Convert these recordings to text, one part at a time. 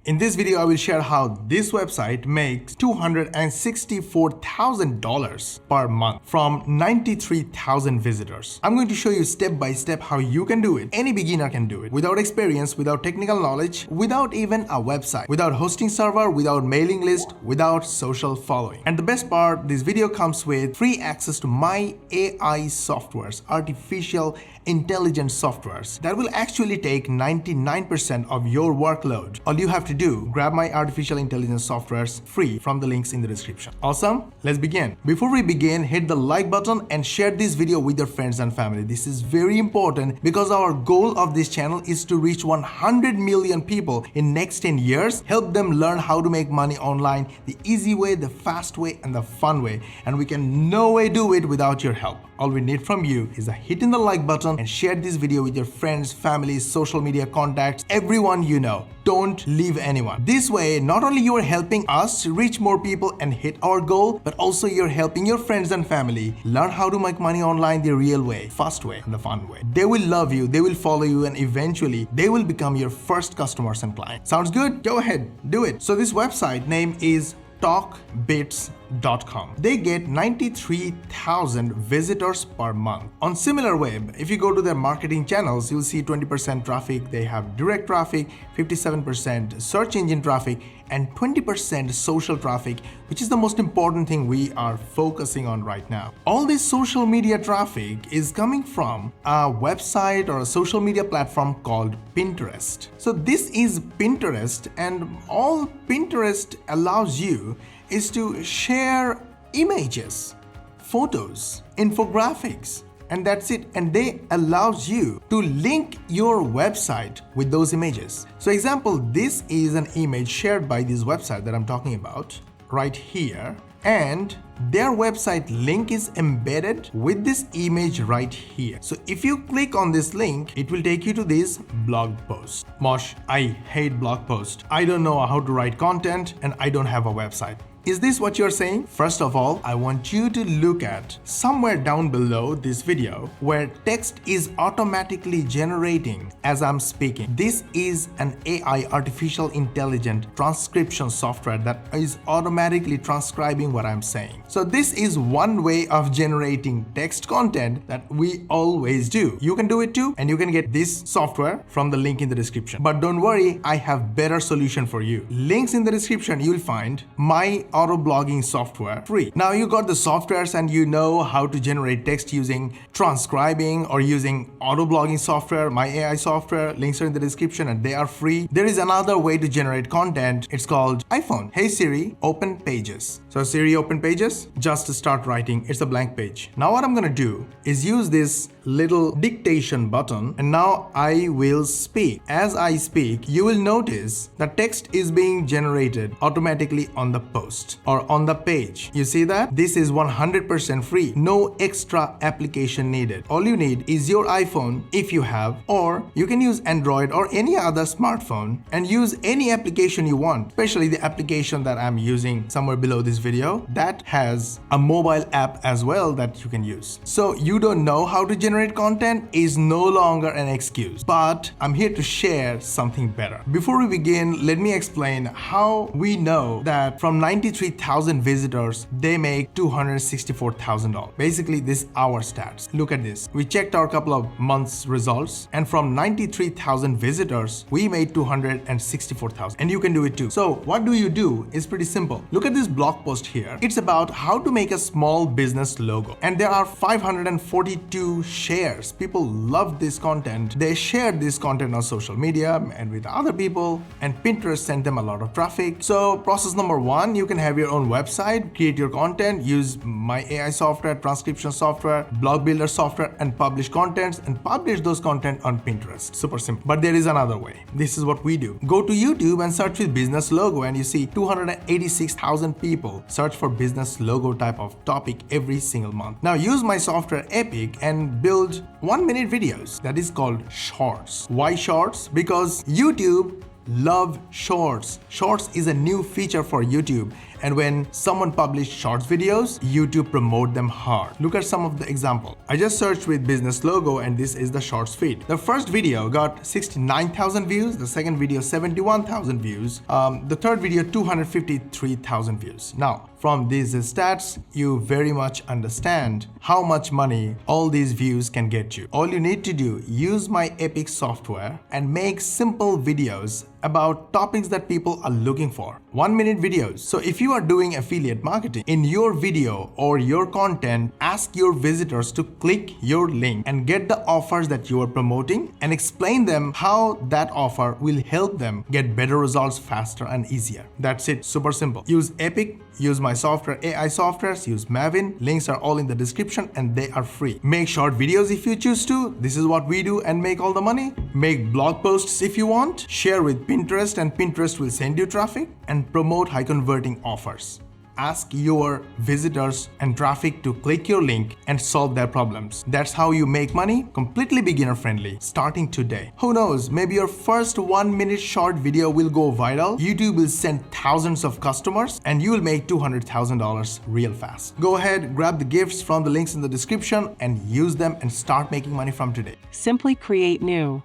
In this video, I will share how this website makes $264,000 per month from 93,000 visitors. I'm going to show you step by step how you can do it. Any beginner can do it without experience, without technical knowledge, without even a website, without hosting server, without mailing list, without social following. And the best part, this video comes with free access to my AI softwares, artificial intelligence softwares that will actually take 99% of your workload. All you have to do, grab my artificial intelligence softwares free from the links in the description. Awesome? Let's begin. Before we begin, hit the like button and share this video with your friends and family. This is very important because our goal of this channel is to reach 100 million people in next 10 years, help them learn how to make money online the easy way, the fast way, and the fun way. And we can no way do it without your help. All we need from you is a hit in the like button and share this video with your friends, family, social media contacts, everyone you know. Don't leave anyone. This way, not only you are helping us reach more people and hit our goal, but also you're helping your friends and family learn how to make money online the real way, fast way, and the fun way. They will love you, they will follow you, and eventually they will become your first customers and clients. Sounds good? Go ahead, do it. So this website name is talkbits.com. They get 93,000 visitors per month. On SimilarWeb, if you go to their marketing channels, you'll see 20% traffic. They have direct traffic, 57% search engine traffic, and 20% social traffic, which is the most important thing we are focusing on right now. All this social media traffic is coming from a website or a social media platform called Pinterest. So this is Pinterest, and all Pinterest allows you is to share images, photos, infographics, and that's it. And they allows you to link your website with those images. So example, this is an image shared by this website that I'm talking about right here, and their website link is embedded with this image right here. So if you click on this link, it will take you to this blog post. Mosh, I hate blog posts. I don't know how to write content and I don't have a website. Is this what you're saying? First of all, I want you to look at somewhere down below this video where text is automatically generating as I'm speaking. This is an AI, artificial intelligent transcription software that is automatically transcribing what I'm saying. So this is one way of generating text content that we always do. You can do it too, and you can get this software from the link in the description. But don't worry, I have better solution for you. Links in the description, you'll find my auto blogging software free. Now you got the softwares and you know how to generate text using transcribing or using auto blogging software, my AI software. Links are in the description and they are free. There is another way to generate content. It's called iPhone. Hey Siri, open Pages. So Siri, open Pages. Just to start writing, it's a blank page. Now what I'm gonna do is use this little dictation button, and now I will speak. As I speak, you will notice the text is being generated automatically on the post or on the page. You see that? This is 100% free. No extra application needed. All you need is your iPhone if you have, or you can use Android or any other smartphone and use any application you want, especially the application that I'm using somewhere below this video that has a mobile app as well that you can use. So you don't know how to generate content is no longer an excuse, but I'm here to share something better. Before we begin, let me explain how we know that from 93,000 visitors, they make $264,000. Basically, this is our stats. Look at this. We checked our couple of months results, and from 93,000 visitors, we made $264,000. And you can do it too. So what do? It's pretty simple. Look at this blog post here. It's about how to make a small business logo. And there are 542 shares. People love this content. They shared this content on social media and with other people, and Pinterest sent them a lot of traffic. So process number one, you can have your own website, create your content, use my AI software, transcription software, blog builder software, and publish contents and publish those content on Pinterest. Super simple. But there is another way. This is what we do. Go to YouTube and search with business logo, and you see 286,000 people search for business logo type of topic every single month. Now use my software Epic and build 1-minute videos. That is called shorts. Why shorts? Because YouTube love shorts. Shorts is a new feature for YouTube, and when someone publishes shorts videos, YouTube promote them hard. Look at some of the example. I just searched with business logo and this is the shorts feed. The first video got 69,000 views, the second video 71,000 views, the third video 253,000 views. Now, from these stats, you very much understand how much money all these views can get you. All you need to do, use my Epic software and make simple videos about topics that people are looking for. 1-minute videos. So if you are doing affiliate marketing, in your video or your content, ask your visitors to click your link and get the offers that you are promoting and explain them how that offer will help them get better results faster and easier. That's it. Super simple. Use Epic, use my software, AI softwares, use Maven. Links are all in the description and they are free. Make short videos if you choose to. This is what we do and make all the money. Make blog posts if you want. Share with Pinterest and Pinterest will send you traffic, and promote high converting offers. Ask your visitors and traffic to click your link and solve their problems. That's how you make money, completely beginner friendly, starting today. Who knows, maybe your first 1-minute short video will go viral, YouTube will send thousands of customers, and you will make $200,000 real fast. Go ahead, grab the gifts from the links in the description and use them and start making money from today. Simply create new.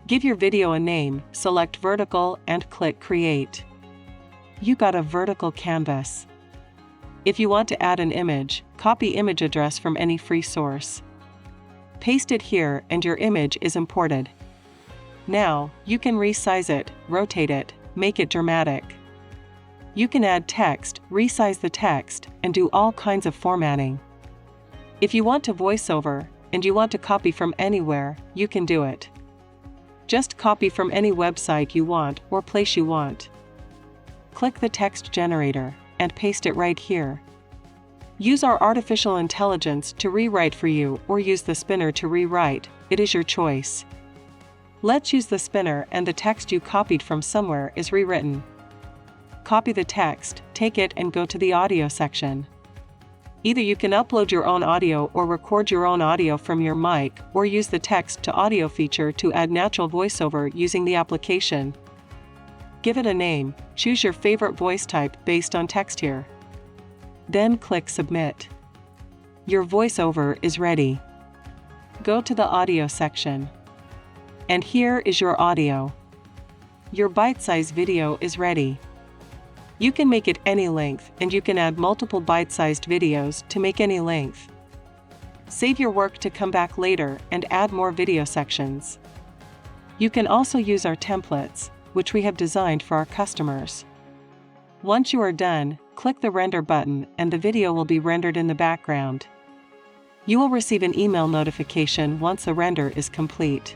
Give your video a name, select vertical and click create. You got a vertical canvas. If you want to add an image, copy image address from any free source. Paste it here and your image is imported. Now, you can resize it, rotate it, make it dramatic. You can add text, resize the text, and do all kinds of formatting. If you want to voiceover, and you want to copy from anywhere, you can do it. Just copy from any website you want or place you want. Click the text generator and paste it right here. Use our artificial intelligence to rewrite for you or use the spinner to rewrite, it is your choice. Let's use the spinner and the text you copied from somewhere is rewritten. Copy the text, take it and go to the audio section. Either you can upload your own audio or record your own audio from your mic, or use the text to audio feature to add natural voiceover using the application. Give it a name, choose your favorite voice type based on text here. Then click submit. Your voiceover is ready. Go to the audio section. And here is your audio. Your bite-sized video is ready. You can make it any length, and you can add multiple bite-sized videos to make any length. Save your work to come back later and add more video sections. You can also use our templates, which we have designed for our customers. Once you are done, click the render button and the video will be rendered in the background. You will receive an email notification once the render is complete.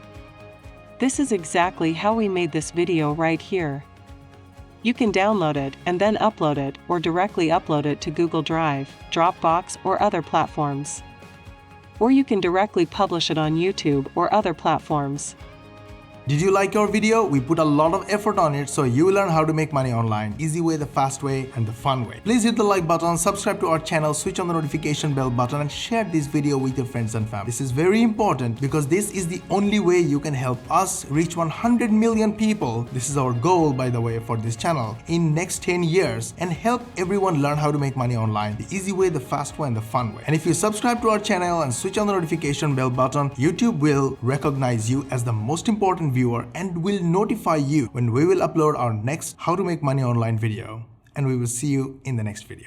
This is exactly how we made this video right here. You can download it and then upload it or directly upload it to Google Drive, Dropbox, or other platforms. Or you can directly publish it on YouTube or other platforms. Did you like our video? We put a lot of effort on it so you will learn how to make money online. Easy way, the fast way, and the fun way. Please hit the like button, subscribe to our channel, switch on the notification bell button, and share this video with your friends and family. This is very important because this is the only way you can help us reach 100 million people. This is our goal, by the way, for this channel in next 10 years, and help everyone learn how to make money online. The easy way, the fast way, and the fun way. And if you subscribe to our channel and switch on the notification bell button, YouTube will recognize you as the most important viewer and will notify you when we will upload our next How to Make Money Online video. And we will see you in the next video.